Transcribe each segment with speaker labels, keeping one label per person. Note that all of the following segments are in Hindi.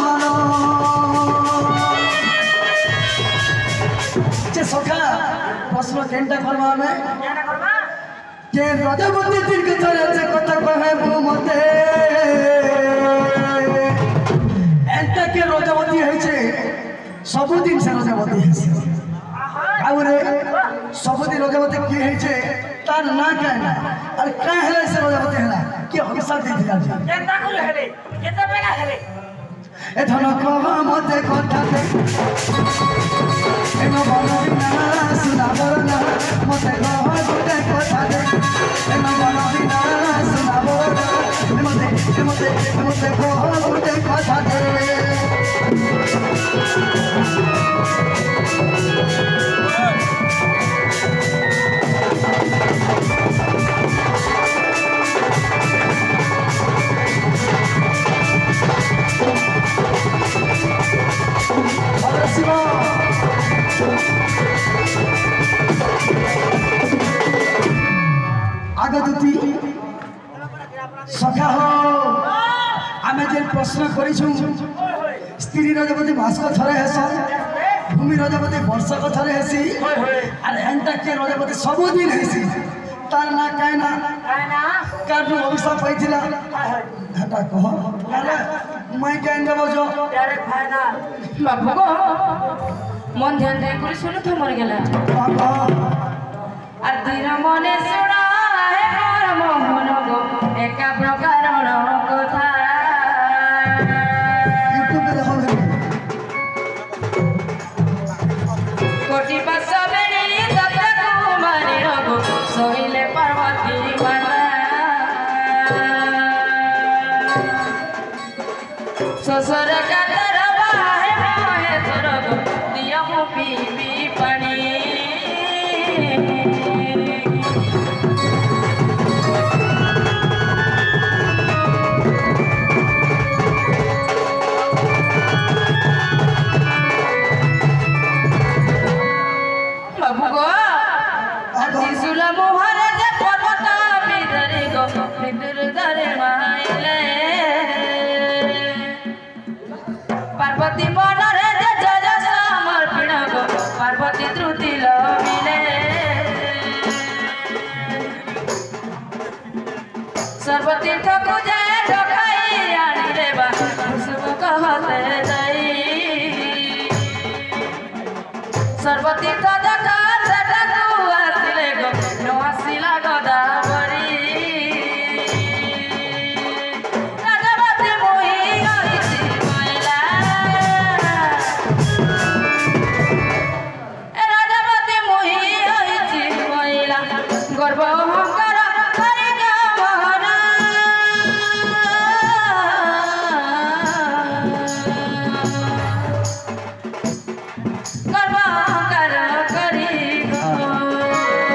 Speaker 1: मानो जे सखा प्रश्न केनटा करबा हमें के रजबती दिन के चले से कथा कहे वो मते एंता के रजबती है छे सबुदिन से रजबती है आउरे सबुदिन रजबती की है छे तार ना कहना अरे का हेले से रजबती हैला के हमेशा दे दिया छे
Speaker 2: केनता को हेले केते बेगा हेले
Speaker 1: ए धन कह मते कथा दे एनो बनबिना सुना बरना मते कह गुटे कथा दे एनो बनबिना सुना बरना मते कह गुटे कथा दे आगदुती सखा हो आमे जे प्रश्न करिछु स्त्री रजपति मासक थरे हेस भूमि रजपति वर्षक थरे हेसी अरे एंटा के रजपति सबुदिन हेसी तार ना कायना कानु अभिशाप होइतिला हटा कह अरे मैं काइन देबो जो
Speaker 2: डायरेक्ट फायदा
Speaker 3: बाबू को मन ध्यान दे करी सुन तो मर गेला
Speaker 1: बाबा
Speaker 3: आदिर मने सुना है मोहन गो एका प्रकार कथा
Speaker 1: यूट्यूब पे देखो
Speaker 3: कोटि बसबेनी दत्त कुमारी रघु सोइले पार्वती माता ससुर कातर बाहे मोहे सरगु दिया मु पीबी पानी बाबू गो त्रिशूल मोहरे जे पर्वत बिदरे गो बिदुर धरे माइले पार्वती मनरे जे जज समर्पण गो पार्वती त्रुति लभिले सर्वतीर्थ को जय ढकाई आनी रे बा खुशबू कहते जाई सर्वतीर्थ जगा जगू आसिले गो नो आसिला गोदावरी राजवती मोहि आइछि माइला राजवती मोहि आइछि माइला गर्व अहंकार करि गमना गर्व अहंकार करि गो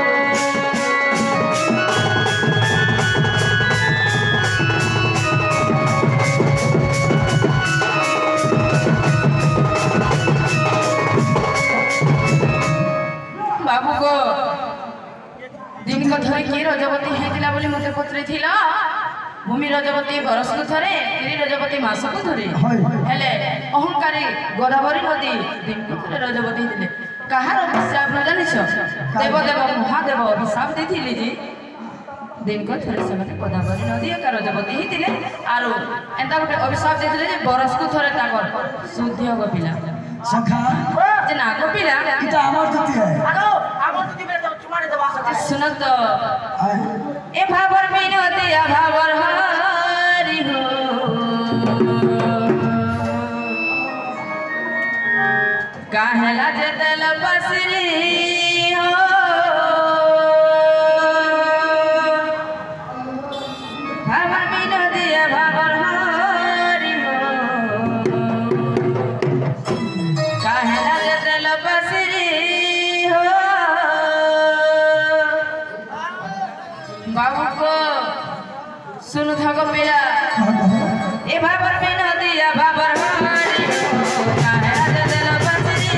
Speaker 3: बाबू को दिन को थरे की रजवती हेतिला बोली मते पत्रे थिला भूमि रजवती बरस को थरे तिरी रजवती मास को थरे हेले अहंकारी गोदावरी नदी दिन को थरे रजवती हेतिले कहार अभिशाप न जानिछ देव देव महादेव अभिशाप देथिले जी दिन को थरे समते गोदावरी नदी का रजवती हेतिले आरो एंता गोटे अभिशाप देथिले जे बरस को थरे ताकर शुद्ध हो पिला
Speaker 1: सखा
Speaker 3: जे ना को पिला
Speaker 1: इटा अमर दुती है
Speaker 2: आगो आगो तुति बेले तो चुमारे दबा सके
Speaker 3: सुन तो ए भावर मिनती अभावर हरि हो काहेला जतल बसरी हो भावर मिनती अभावर हरि हो काहेला जतल बसरी हो बाबू को सुन थको मेरा ए भावर में न दिया भावर हमारी काहे जदल बसरी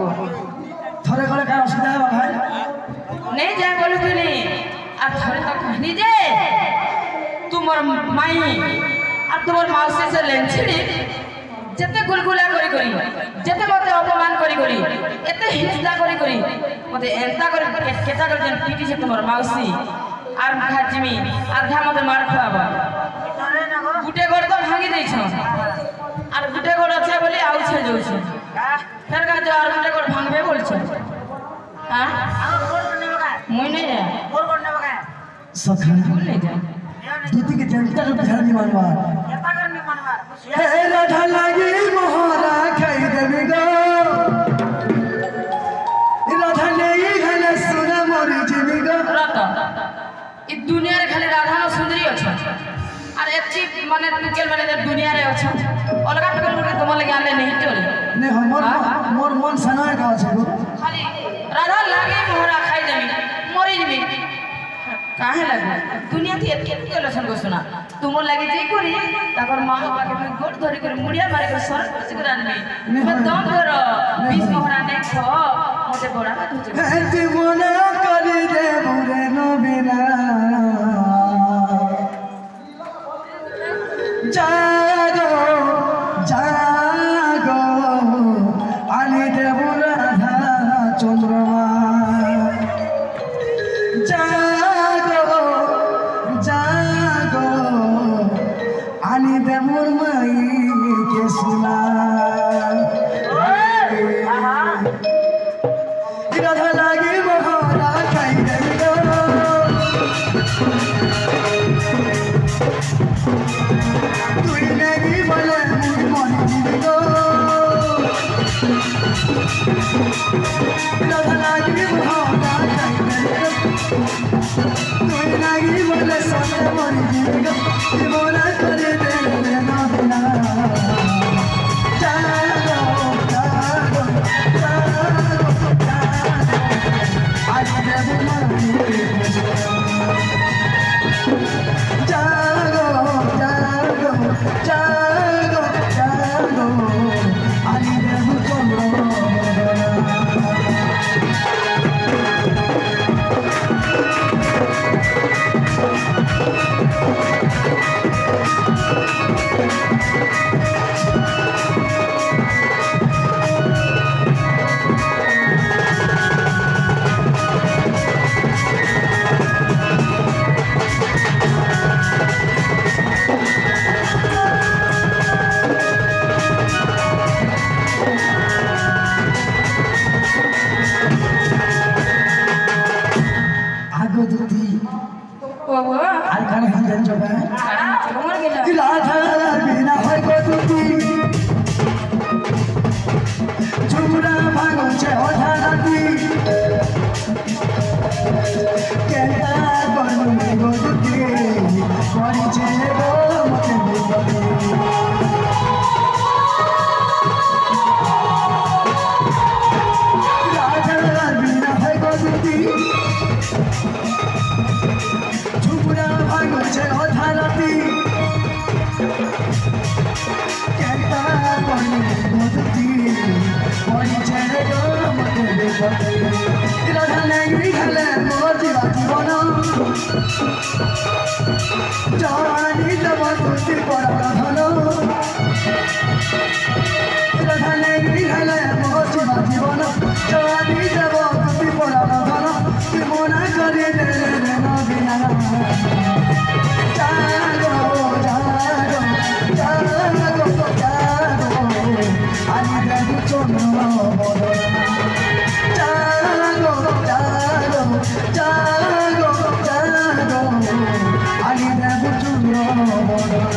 Speaker 1: थोड़े घरे का असुविधा है भाई
Speaker 3: नहीं जाए बोलू कि नहीं আর ধরে তো कहनी जे तुमर माई আর তোমার মাউসি সে লেনছিড়ি যেতে গুলগুলা করি করি যেতে মতে অপমান করি করি এতে হিংসা করি করি মতে এন্তা করে কেতা করে যেন পিটিছে তোমার মাউসি আর খাজিমি আর ঘা মতে মার খাওয়াবা গুটে ঘর তো ভাঙি দিয়েছ আর গুটে ঘর আছে বলে আউছে যাচ্ছে ফের কাজ আর গুটে ঘর ভাঙবে বলছে হ্যাঁ মুই नहीं जा
Speaker 1: सखा
Speaker 3: नहीं जा
Speaker 1: दूती के जनता को ध्यान नहीं मानवा हे राधा लागी मोहरा खाई देबी गो राधा लेई घने सुना मोरी जीवी गो
Speaker 3: राधा इ दुनिया रे खाली राधा न सुंदरी अछ আর এতি মানে টুকেল মানে দুনিয়া রে অছ অলগা টুকেল মুকে তোমার লাগি আনলে नहीं তোরে
Speaker 1: ने हमर मोर मन सनाय का আছে गो
Speaker 3: खाली राधा लागे मोहरा खाई देबी मरी जेबी काहे लागे दुनिया थी एति के लसन को सुना तुम लागे जे करी ताकर मां बाबा के गोड़ धरी कर मुड़िया मारे कर सर कुछ कर आनबी मैं दम कर 20 मोहरा नहीं खो मोते बड़ा का तुझे
Speaker 1: एति मना करी दे बुरे नो बिना जागो जागो आनी देव राधा चंद्रमा जागो जागो आनी देव माई के सुना राधा लागे मोहरा खाई देबी गो তুই নেগি বলে মুই মনে দিবি গো রাধা লাগি মোহরা খাই দেবি গো তুই লাগি বলে সবে মরি দিবি গো জীবনা করে দেবে না বিনা জাগো জাগো জাগো আজ দেব মারি जागो जागो जागो जागो आनी देव चंद्रमा জানি যাবে
Speaker 3: তোমার গেল
Speaker 1: রাধা বিনা হয় গতি ঝুমরা ভাঙছে অধা রাতি কেটা করুনি গতি করিছে গো মতে বিপদে রাধা বিনা হয় গতি ঝুমরা ভাঙছে অধা রাতি কেটা করুনি গতি করিছে গো মতে বিপদে রাধা নেই হলে মোর জীবন জানি দেব তুই পড়া ধন রাধা নেই হলে মোর জীবন জানি দেব তুই পড়া ধন তুই মনা করে দে নবীনা জাগো জাগো জাগো জাগো আনি দেব চন্দ্র বদনা জাগো জাগো জাগো জাগো আনি দেব চন্দ্র বদনা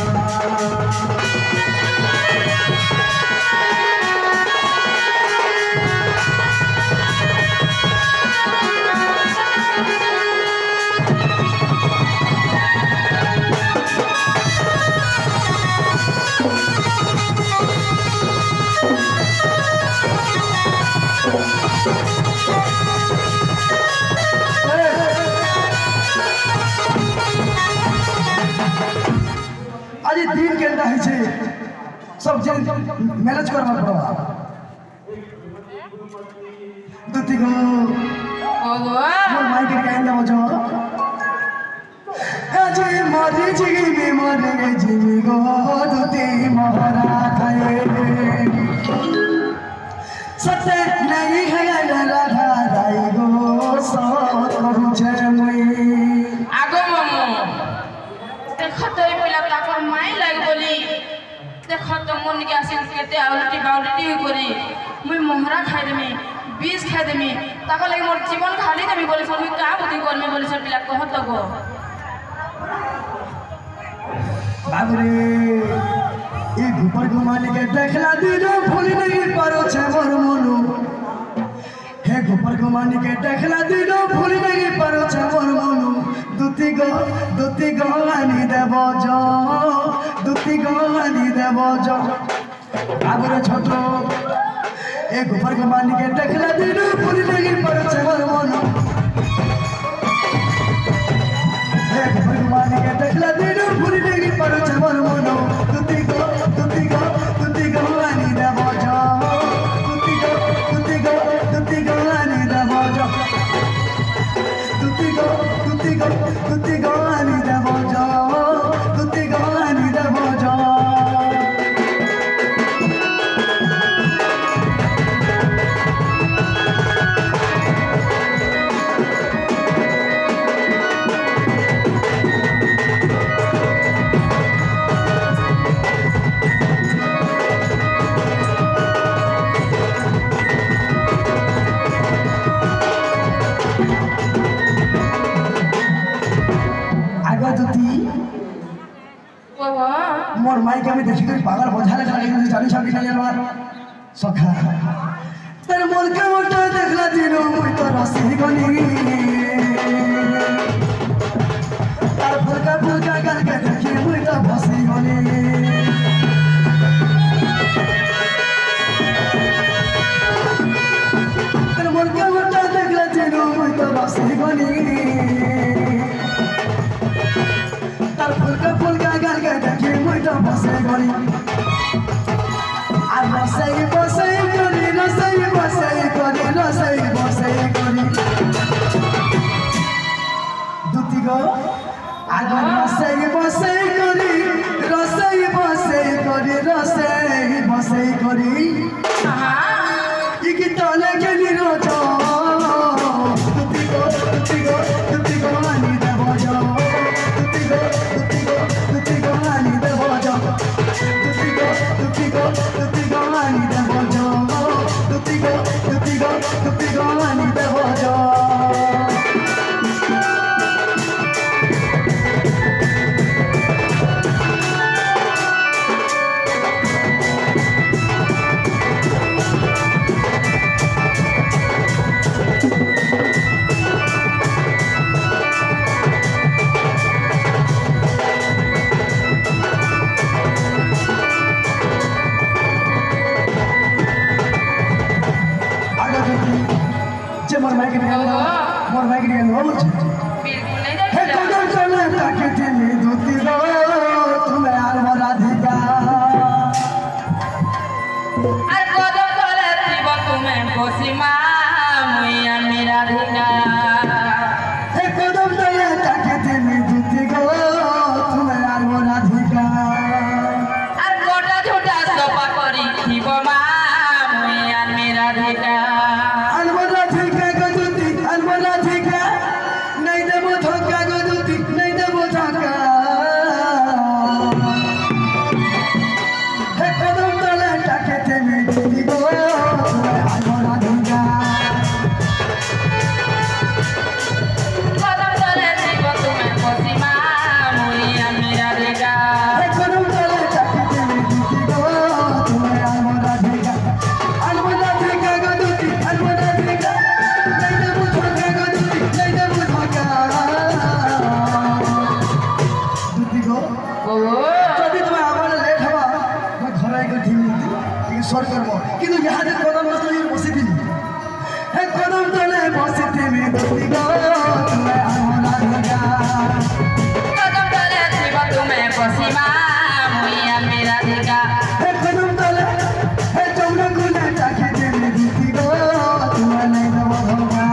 Speaker 1: आज दिन केनता है छे सब जन मैनेज करना पड़वा दुती गो
Speaker 3: ओगो
Speaker 1: मोर माइक के कहंदा बजो आज मरी जिमी मरे जिमी गो दुती मोहरा खाए सत्य नहीं है राधा राई गो सो कहूछे मुई
Speaker 3: আগো মামু দেখো তো এই পিলা তাকর মাই লাগ বলি দেখো তো মন কে আসি কেতে আউলটি বাউলটি করি মুই মোহরা খাই দেমি বিষ খাই দেমি তাকর লাগি মোর জীবন খালি দেমি বলি মুই কা বুদ্ধি করমি বলি সে পিলা কহ তো গো
Speaker 1: बाबरे ये घुपर घुमाने के देखला दिनो भूल नहीं पारो छे मोर मनु हे घुपर घुमाने के देखला दिनो भूल नहीं पारो छे मोर मनु दुती गो आनी देव जो दुती गो आनी देव जो बाबरे छोट ए घुपर घुमाने के देखला दिनो भूल नहीं पारो छे मोर मनु हे घुपर घुमाने के देखला दिनो भूल नहीं पारो छे मोर मनु दुती गो आनी देव जो दुती गो आनी देव जो दुती गो आनी देव जो दुती गो आनी देव जो आगो दुती
Speaker 3: ओगो
Speaker 1: मोर माइक में देखी कोई पागल बोझा लगा लगे जानी छापी नहीं अलवार सखा तेरे मोल के मोटा देखला दिनो मुई तो रसी गनी तार फुलका गल के देखी मुई तो फसी गनी तेरे मोल के मोटा देखला दिनो मुई तो रसी गनी तार फुलका गल के देखी मुई तो फसी गनी আর বসাই বসাই করি রসাই বসাই করি দুতি গো আগ রসাই বসাই করি রসাই বসাই করি ইকি তলে গেলি রোজ দুতি গো আনি দেব যো দুতি গো আনি দেব যো দুতি গো আনি দেব যো দুতি গো আনি দেব যো मोर भाई के बोल
Speaker 3: बिल्कुल नहीं
Speaker 1: हे
Speaker 3: जाइला
Speaker 1: कदम चले ताके दिली दूती गो तुम्हें आर राधिका
Speaker 3: আর কত তলে দিব তুমি বসিমা মুইয়া মেরা ধিকা
Speaker 1: हे कदम चले ताके दिली दूती गो तुम्हें आर राधिका
Speaker 3: আর গোটা ছোটা সপা করি দিব মা মুইয়া মেরা ধিকা
Speaker 1: अलमोरा ठेका गदुती अलमोरा ठेका नहीं देबो धोखा गदुती नहीं देबो धोखा हे कदम तले टाके तेमे दूती गो अलमोरा ठेका
Speaker 3: কদম তলে দিব তুমি বসিমা মুইয়া মেরা ধিকা
Speaker 1: हे कदम तले टाके तेमे दूती गो अलमोरा ठेका गदुती अलमोरा ठेका नहीं देबो धोखा गदुती नहीं देबो धोखा दूती गो
Speaker 3: ও
Speaker 1: যদি তুমি আমার লেট হবা মই ঘরে গিয়ে ঢিল দিতি ঠিক সর করব কিন্তু ইহাতে কদম তলে বসে দিলি হে কদম তলে বসে তুমি দুটি গো তুমি আমার রাধিকা
Speaker 3: কদম তলে দিব তুমি বসিমা মুইয়া মেরা ধিকা
Speaker 1: হে কদম তলে হে চৌনা গুনে তাকে তুমি দুটি গো তুমি নাই দেব ধোকা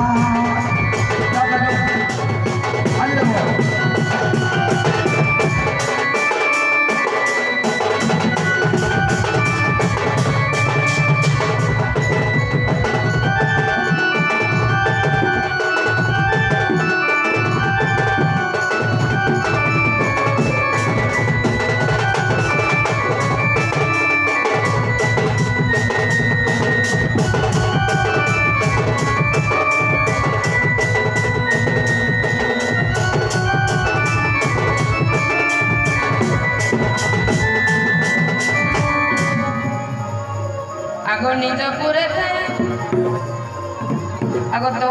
Speaker 1: আই দেব
Speaker 3: আগ নিজ পুরে আগ তো